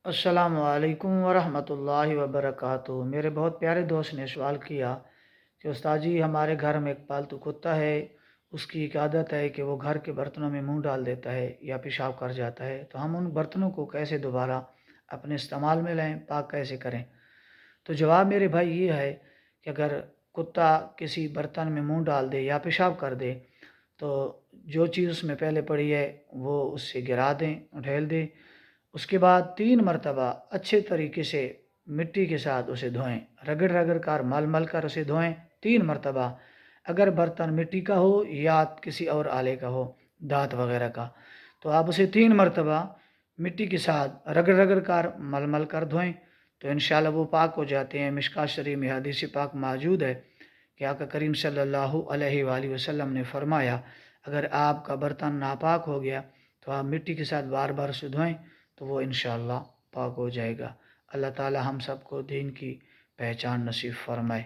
السلام علیکم ورحمۃ اللہ وبرکاتہ۔ میرے بہت پیارے دوست نے سوال کیا کہ استاد جی ہمارے گھر میں ایک پالتو کتا ہے، اس کی ایک عادت ہے کہ وہ گھر کے برتنوں میں منہ ڈال دیتا ہے یا پیشاب کر جاتا ہے، تو ہم ان برتنوں کو کیسے دوبارہ اپنے استعمال میں لیں، پاک کیسے کریں؟ تو جواب میرے بھائی یہ ہے کہ اگر کتا کسی برتن میں منہ ڈال دے یا پیشاب کر دے تو جو چیز اس میں پہلے پڑی ہے وہ اس سے گرا دیں، ڈھیل دیں۔ اس کے بعد 3 مرتبہ اچھے طریقے سے مٹی کے ساتھ اسے دھوئیں، رگڑ رگڑ کر مل مل کر اسے دھوئیں 3 مرتبہ۔ اگر برتن مٹی کا ہو یا کسی اور آلے کا ہو، دھات وغیرہ کا، تو آپ اسے 3 مرتبہ مٹی کے ساتھ رگڑ رگڑ کر مل مل کر دھوئیں، تو انشاءاللہ وہ پاک ہو جاتے ہیں۔ مشکوٰۃ شریف میں حدیث پاک موجود ہے کہ آقا کریم صلی اللہ علیہ وآلہ وسلم نے فرمایا اگر آپ کا برتن ناپاک ہو گیا تو آپ مٹی کے ساتھ بار بار اسے دھوئیں تو وہ انشاءاللہ پاک ہو جائے گا۔ اللہ تعالی ہم سب کو دین کی پہچان نصیب فرمائے۔